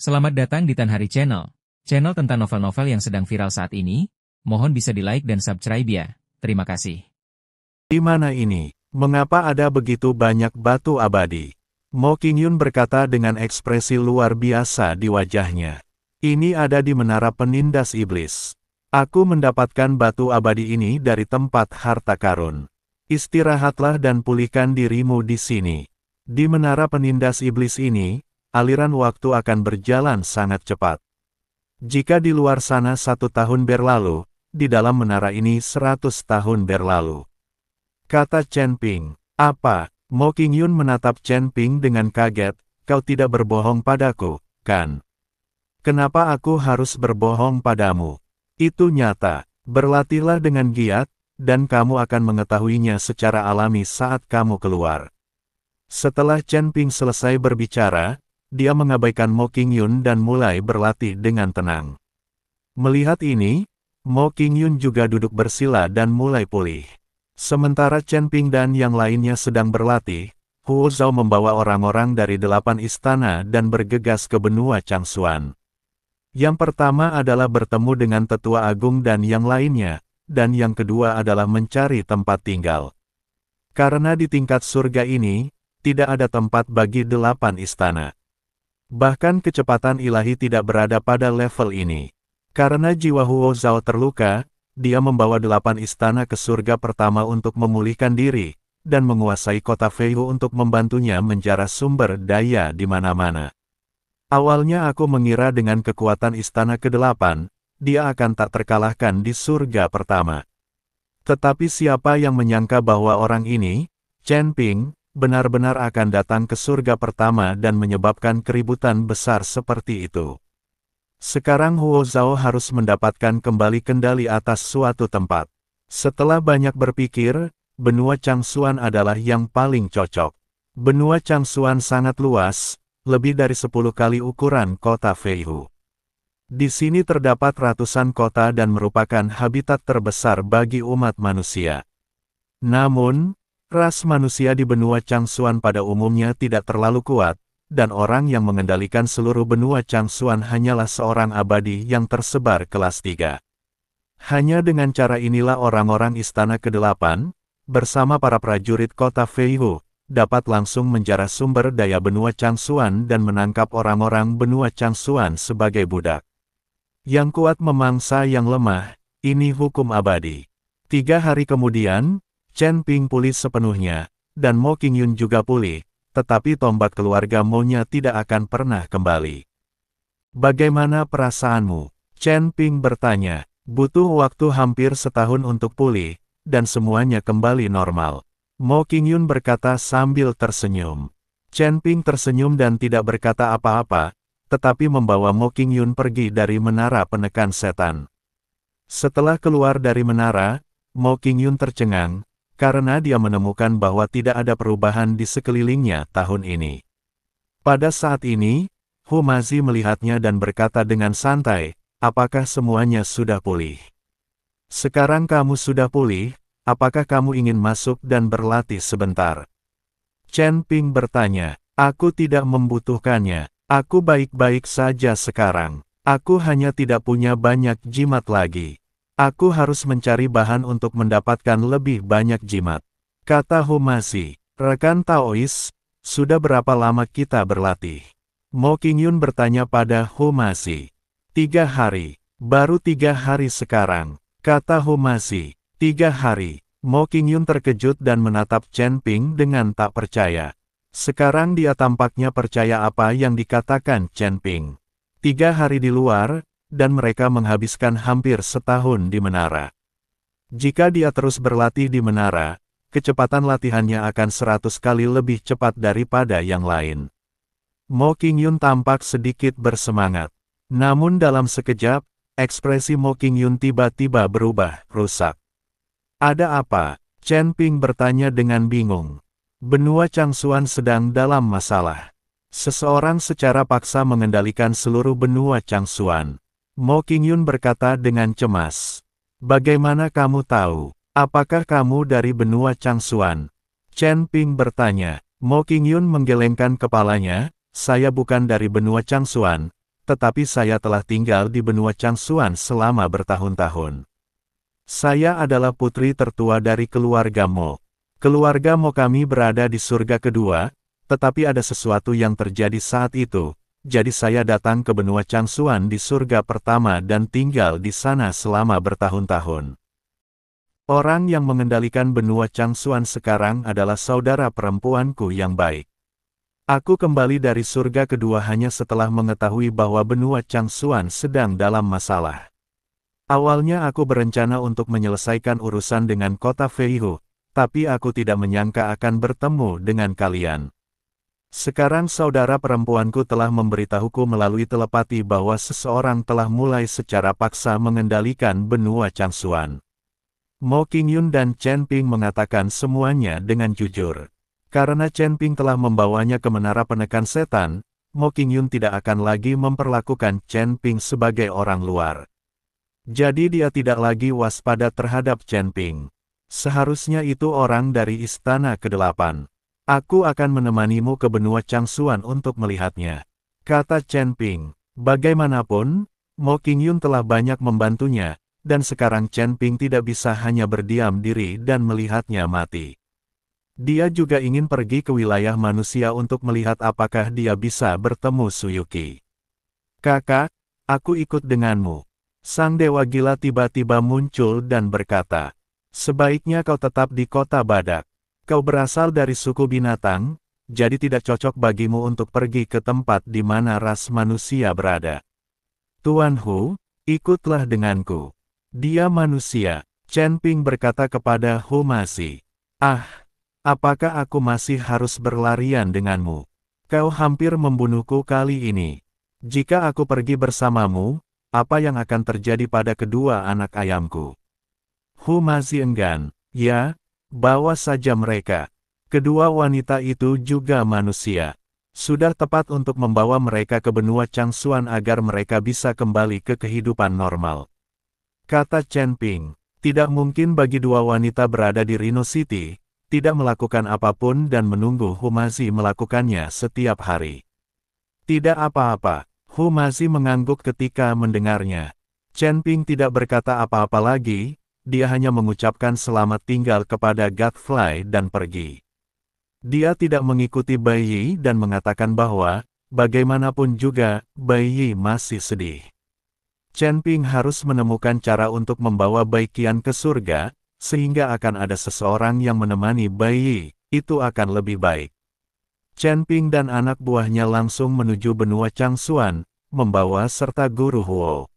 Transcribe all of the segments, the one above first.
Selamat datang di Tan Hari Channel. Channel tentang novel-novel yang sedang viral saat ini. Mohon bisa di-like dan subscribe ya. Terima kasih. Di mana ini? Mengapa ada begitu banyak batu abadi? Mo Qingyun berkata dengan ekspresi luar biasa di wajahnya. Ini ada di menara penindas iblis. Aku mendapatkan batu abadi ini dari tempat harta karun. Istirahatlah dan pulihkan dirimu di sini. Di menara penindas iblis ini, aliran waktu akan berjalan sangat cepat. Jika di luar sana 1 tahun berlalu, di dalam menara ini 100 tahun berlalu. Kata Chen Ping. Apa? Mo Qingyun menatap Chen Ping dengan kaget, kau tidak berbohong padaku, kan? Kenapa aku harus berbohong padamu? Itu nyata. Berlatihlah dengan giat, dan kamu akan mengetahuinya secara alami saat kamu keluar. Setelah Chen Ping selesai berbicara, dia mengabaikan Mo Qingyun dan mulai berlatih dengan tenang. Melihat ini, Mo Qingyun juga duduk bersila dan mulai pulih. Sementara Chen Ping dan yang lainnya sedang berlatih, Huo Zhao membawa orang-orang dari 8 istana dan bergegas ke benua Changxuan. Yang pertama adalah bertemu dengan Tetua Agung dan yang lainnya, dan yang kedua adalah mencari tempat tinggal. Karena di tingkat surga ini, tidak ada tempat bagi 8 istana. Bahkan kecepatan ilahi tidak berada pada level ini. Karena jiwa Huo Zhao terluka, dia membawa 8 istana ke surga pertama untuk memulihkan diri, dan menguasai kota Feihu untuk membantunya menjarah sumber daya di mana-mana. Awalnya aku mengira dengan kekuatan istana ke-8, dia akan tak terkalahkan di surga pertama. Tetapi siapa yang menyangka bahwa orang ini, Chen Ping, benar-benar akan datang ke surga pertama dan menyebabkan keributan besar seperti itu. Sekarang Huo Zhao harus mendapatkan kembali kendali atas suatu tempat. Setelah banyak berpikir, benua Changxuan adalah yang paling cocok. Benua Changxuan sangat luas, lebih dari 10 kali ukuran kota Feihu. Di sini terdapat ratusan kota dan merupakan habitat terbesar bagi umat manusia. Namun, ras manusia di benua Changxuan pada umumnya tidak terlalu kuat, dan orang yang mengendalikan seluruh benua Changxuan hanyalah seorang abadi yang tersebar kelas 3. Hanya dengan cara inilah orang-orang istana ke-8, bersama para prajurit kota Feihu, dapat langsung menjarah sumber daya benua Changxuan dan menangkap orang-orang benua Changxuan sebagai budak. Yang kuat memangsa yang lemah, ini hukum abadi. 3 hari kemudian, Chen Ping pulih sepenuhnya, dan Mo Qingyun juga pulih. Tetapi tombak keluarga Mo-nya tidak akan pernah kembali. Bagaimana perasaanmu? Chen Ping bertanya. Butuh waktu hampir setahun untuk pulih, dan semuanya kembali normal. Mo Qingyun berkata sambil tersenyum. Chen Ping tersenyum dan tidak berkata apa-apa, tetapi membawa Mo Qingyun pergi dari menara penekan setan. Setelah keluar dari menara, Mo Qingyun tercengang, karena dia menemukan bahwa tidak ada perubahan di sekelilingnya tahun ini. Pada saat ini, Hu Mazi melihatnya dan berkata dengan santai, apakah semuanya sudah pulih? Sekarang kamu sudah pulih, apakah kamu ingin masuk dan berlatih sebentar? Chen Ping bertanya, aku tidak membutuhkannya, aku baik-baik saja sekarang, aku hanya tidak punya banyak jimat lagi. Aku harus mencari bahan untuk mendapatkan lebih banyak jimat. Kata Hu Mazi, rekan Taois, sudah berapa lama kita berlatih? Mo Qingyun bertanya pada Hu Mazi. 3 hari, baru 3 hari sekarang. Kata Hu Mazi, 3 hari. Mo Qingyun terkejut dan menatap Chen Ping dengan tak percaya. Sekarang dia tampaknya percaya apa yang dikatakan Chen Ping. 3 hari di luar, dan mereka menghabiskan hampir setahun di menara. Jika dia terus berlatih di menara, kecepatan latihannya akan 100 kali lebih cepat daripada yang lain. Mo Qingyun tampak sedikit bersemangat. Namun dalam sekejap, ekspresi Mo Qingyun tiba-tiba berubah, rusak. Ada apa? Chen Ping bertanya dengan bingung. Benua Changxuan sedang dalam masalah. Seseorang secara paksa mengendalikan seluruh benua Changxuan. Mo Qingyun berkata dengan cemas. Bagaimana kamu tahu? Apakah kamu dari benua Changxuan? Chen Ping bertanya. Mo Qingyun menggelengkan kepalanya, saya bukan dari benua Changxuan, tetapi saya telah tinggal di benua Changsuan selama bertahun-tahun. Saya adalah putri tertua dari keluarga Mo. Keluarga Mo kami berada di surga kedua, tetapi ada sesuatu yang terjadi saat itu, jadi saya datang ke benua Changsuan di surga pertama dan tinggal di sana selama bertahun-tahun. Orang yang mengendalikan benua Changsuan sekarang adalah saudara perempuanku yang baik. Aku kembali dari surga kedua hanya setelah mengetahui bahwa benua Changsuan sedang dalam masalah. Awalnya aku berencana untuk menyelesaikan urusan dengan kota Feihu, tapi aku tidak menyangka akan bertemu dengan kalian. Sekarang saudara perempuanku telah memberitahuku melalui telepati bahwa seseorang telah mulai secara paksa mengendalikan benua Changsuan. Mo Qingyun dan Chen Ping mengatakan semuanya dengan jujur. Karena Chen Ping telah membawanya ke menara penekan setan, Mo Qingyun tidak akan lagi memperlakukan Chen Ping sebagai orang luar. Jadi dia tidak lagi waspada terhadap Chen Ping. Seharusnya itu orang dari istana ke-8. Aku akan menemanimu ke benua Changsuan untuk melihatnya, kata Chen Ping. Bagaimanapun, Mo Qingyun telah banyak membantunya, dan sekarang Chen Ping tidak bisa hanya berdiam diri dan melihatnya mati. Dia juga ingin pergi ke wilayah manusia untuk melihat apakah dia bisa bertemu Suyuki. Kakak, aku ikut denganmu. Sang Dewa Gila tiba-tiba muncul dan berkata, sebaiknya kau tetap di kota Badak. Kau berasal dari suku binatang, jadi tidak cocok bagimu untuk pergi ke tempat di mana ras manusia berada. Tuan Hu, ikutlah denganku. Dia manusia, Chen Ping berkata kepada Hu Masi. Ah, apakah aku masih harus berlarian denganmu? Kau hampir membunuhku kali ini. Jika aku pergi bersamamu, apa yang akan terjadi pada kedua anak ayamku? Hu Masi enggan. Ya, bawa saja mereka. Kedua wanita itu juga manusia. Sudah tepat untuk membawa mereka ke benua Changsuan agar mereka bisa kembali ke kehidupan normal. Kata Chen Ping, tidak mungkin bagi dua wanita berada di Rhino City, tidak melakukan apapun dan menunggu Hu Mazi melakukannya setiap hari. Tidak apa-apa, Hu Mazi mengangguk ketika mendengarnya. Chen Ping tidak berkata apa-apa lagi, dia hanya mengucapkan selamat tinggal kepada Godfly dan pergi. Dia tidak mengikuti Bai Yi dan mengatakan bahwa, bagaimanapun juga, Bai Yi masih sedih. Chen Ping harus menemukan cara untuk membawa Bai Qian ke surga, sehingga akan ada seseorang yang menemani Bai Yi, itu akan lebih baik. Chen Ping dan anak buahnya langsung menuju benua Changsuan, membawa serta Guru Huo.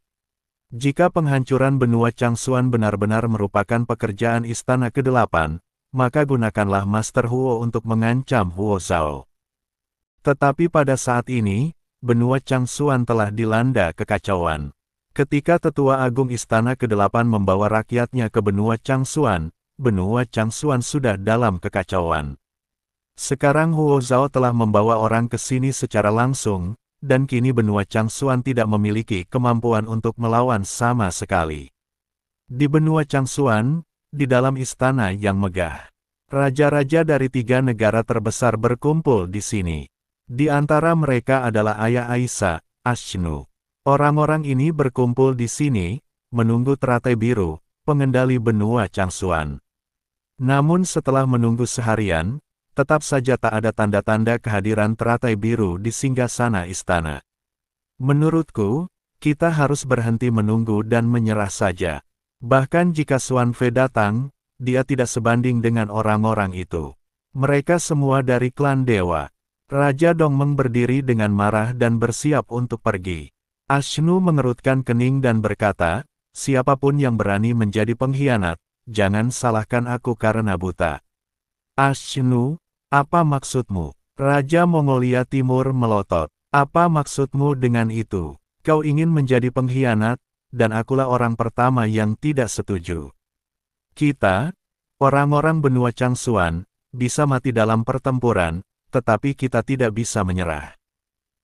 Jika penghancuran benua Changsuan benar-benar merupakan pekerjaan istana ke-8, maka gunakanlah Master Huo untuk mengancam Huo Zhao. Tetapi pada saat ini, benua Changsuan telah dilanda kekacauan. Ketika Tetua Agung Istana ke-8 membawa rakyatnya ke benua Changsuan sudah dalam kekacauan. Sekarang Huo Zhao telah membawa orang ke sini secara langsung, dan kini benua Changsuan tidak memiliki kemampuan untuk melawan sama sekali. Di benua Changsuan, di dalam istana yang megah, raja-raja dari 3 negara terbesar berkumpul di sini. Di antara mereka adalah Ayah Aisyah, Ashnu. Orang-orang ini berkumpul di sini, menunggu teratai biru, pengendali benua Changsuan. Namun setelah menunggu seharian, tetap saja tak ada tanda-tanda kehadiran teratai biru di singgasana istana. Menurutku, kita harus berhenti menunggu dan menyerah saja. Bahkan jika Xuan Fei datang, dia tidak sebanding dengan orang-orang itu. Mereka semua dari klan dewa. Raja Dongmeng berdiri dengan marah dan bersiap untuk pergi. Ashnu mengerutkan kening dan berkata, siapapun yang berani menjadi pengkhianat, jangan salahkan aku karena buta. Ashnu, apa maksudmu? Raja Mongolia Timur melotot. Apa maksudmu dengan itu? Kau ingin menjadi pengkhianat, dan akulah orang pertama yang tidak setuju. Kita, orang-orang benua Changsuan, bisa mati dalam pertempuran, tetapi kita tidak bisa menyerah.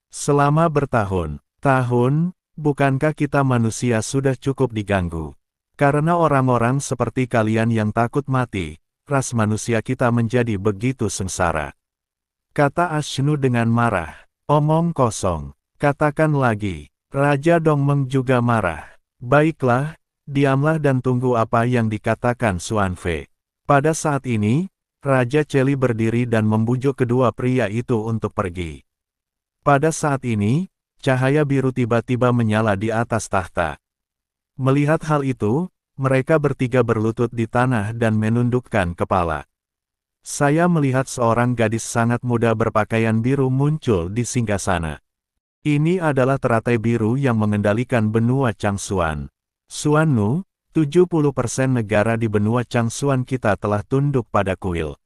Selama bertahun-tahun, bukankah kita manusia sudah cukup diganggu? Karena orang-orang seperti kalian yang takut mati, ras manusia kita menjadi begitu sengsara. Kata Ashnu dengan marah, omong kosong, katakan lagi, Raja Dongmeng juga marah. Baiklah, diamlah dan tunggu apa yang dikatakan Xuan Fei. Pada saat ini, Raja Celi berdiri dan membujuk kedua pria itu untuk pergi. Pada saat ini, cahaya biru tiba-tiba menyala di atas tahta. Melihat hal itu, mereka bertiga berlutut di tanah dan menundukkan kepala. Saya melihat seorang gadis sangat muda berpakaian biru muncul di singgasana. Ini adalah teratai biru yang mengendalikan benua Changsuan. Xuan Nu, 70% negara di benua Changsuan kita telah tunduk pada kuil.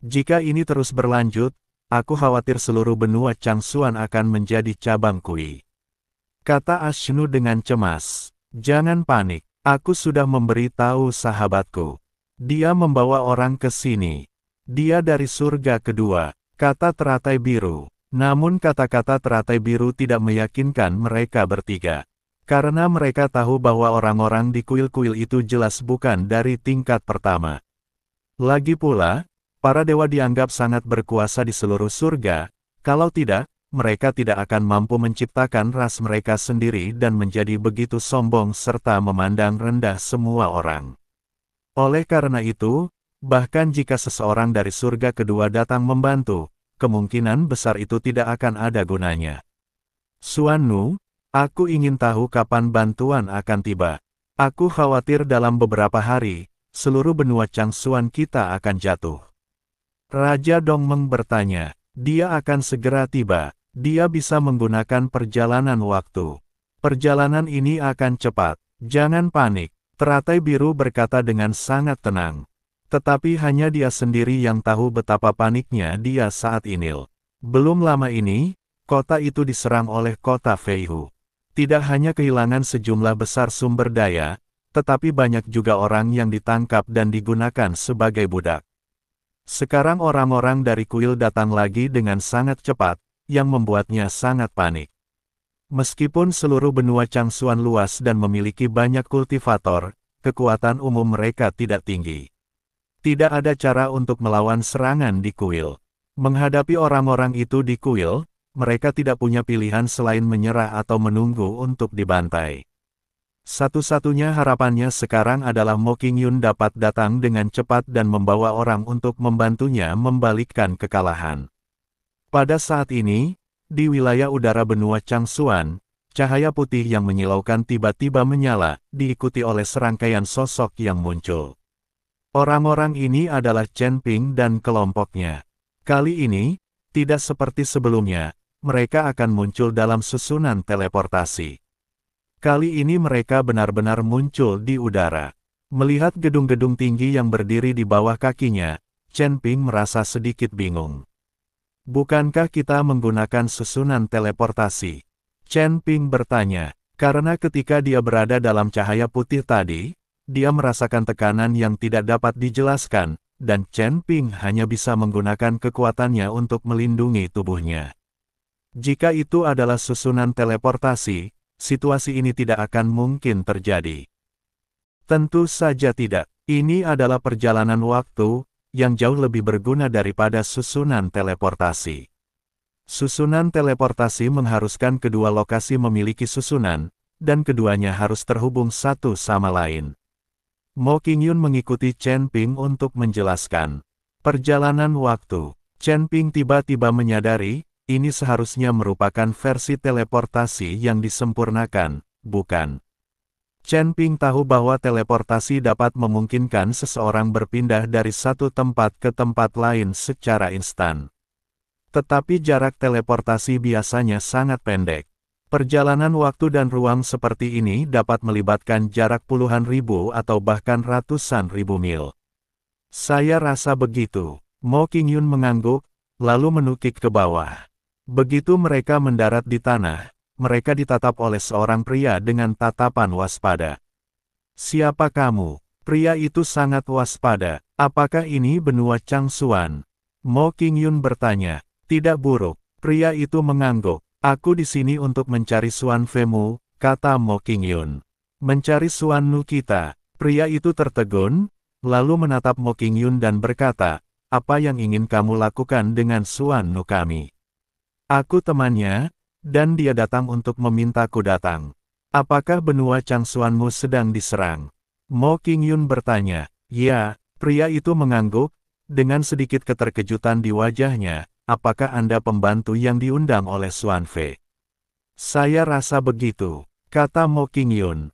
Jika ini terus berlanjut, aku khawatir seluruh benua Changsuan akan menjadi cabang kui. Kata Ashnu dengan cemas. Jangan panik, aku sudah memberitahu sahabatku. Dia membawa orang ke sini. Dia dari surga kedua, kata teratai biru. Namun kata-kata teratai biru tidak meyakinkan mereka bertiga. Karena mereka tahu bahwa orang-orang di kuil-kuil itu jelas bukan dari tingkat pertama. Lagi pula, para dewa dianggap sangat berkuasa di seluruh surga, kalau tidak, mereka tidak akan mampu menciptakan ras mereka sendiri dan menjadi begitu sombong serta memandang rendah semua orang. Oleh karena itu, bahkan jika seseorang dari surga kedua datang membantu, kemungkinan besar itu tidak akan ada gunanya. Xuan Nu, aku ingin tahu kapan bantuan akan tiba. Aku khawatir dalam beberapa hari, seluruh benua Changsuan kita akan jatuh. Raja Dongmeng bertanya, dia akan segera tiba. Dia bisa menggunakan perjalanan waktu. Perjalanan ini akan cepat. Jangan panik. Teratai biru berkata dengan sangat tenang. Tetapi hanya dia sendiri yang tahu betapa paniknya dia saat ini. Belum lama ini, kota itu diserang oleh kota Feihu. Tidak hanya kehilangan sejumlah besar sumber daya, tetapi banyak juga orang yang ditangkap dan digunakan sebagai budak. Sekarang orang-orang dari kuil datang lagi dengan sangat cepat, yang membuatnya sangat panik. Meskipun seluruh benua Changsuan luas dan memiliki banyak kultivator, kekuatan umum mereka tidak tinggi. Tidak ada cara untuk melawan serangan di kuil. Menghadapi orang-orang itu di kuil, mereka tidak punya pilihan selain menyerah atau menunggu untuk dibantai. Satu-satunya harapannya sekarang adalah Mo Qingyun dapat datang dengan cepat dan membawa orang untuk membantunya membalikkan kekalahan. Pada saat ini, di wilayah udara benua Changsuan, cahaya putih yang menyilaukan tiba-tiba menyala, diikuti oleh serangkaian sosok yang muncul. Orang-orang ini adalah Chen Ping dan kelompoknya. Kali ini, tidak seperti sebelumnya, mereka akan muncul dalam susunan teleportasi. Kali ini mereka benar-benar muncul di udara. Melihat gedung-gedung tinggi yang berdiri di bawah kakinya, Chen Ping merasa sedikit bingung. Bukankah kita menggunakan susunan teleportasi? Chen Ping bertanya, karena ketika dia berada dalam cahaya putih tadi, dia merasakan tekanan yang tidak dapat dijelaskan, dan Chen Ping hanya bisa menggunakan kekuatannya untuk melindungi tubuhnya. Jika itu adalah susunan teleportasi, situasi ini tidak akan mungkin terjadi. Tentu saja tidak. Ini adalah perjalanan waktu, yang jauh lebih berguna daripada susunan teleportasi. Susunan teleportasi mengharuskan kedua lokasi memiliki susunan, dan keduanya harus terhubung satu sama lain. Mo Qingyun mengikuti Chen Ping untuk menjelaskan. Perjalanan waktu. Chen Ping tiba-tiba menyadari, ini seharusnya merupakan versi teleportasi yang disempurnakan, bukan? Chen Ping tahu bahwa teleportasi dapat memungkinkan seseorang berpindah dari satu tempat ke tempat lain secara instan. Tetapi jarak teleportasi biasanya sangat pendek. Perjalanan waktu dan ruang seperti ini dapat melibatkan jarak puluhan ribu atau bahkan ratusan ribu mil. Saya rasa begitu. Mo Qingyun mengangguk, lalu menukik ke bawah. Begitu mereka mendarat di tanah, mereka ditatap oleh seorang pria dengan tatapan waspada. Siapa kamu? Pria itu sangat waspada. Apakah ini benua Changsuan? Mo Qingyun bertanya. Tidak buruk. Pria itu mengangguk. Aku di sini untuk mencari Xuan Feimu, kata Mo Qingyun. Mencari Xuan Nu kita. Pria itu tertegun, lalu menatap Mo Qingyun dan berkata, apa yang ingin kamu lakukan dengan Xuan Nu kami? Aku temannya, Dan dia datang untuk memintaku datang. Apakah benua Changsuanmu sedang diserang? Mo Qingyun bertanya. Ya, pria itu mengangguk, dengan sedikit keterkejutan di wajahnya. Apakah Anda pembantu yang diundang oleh Xuan Fei? Saya rasa begitu, kata Mo Qingyun.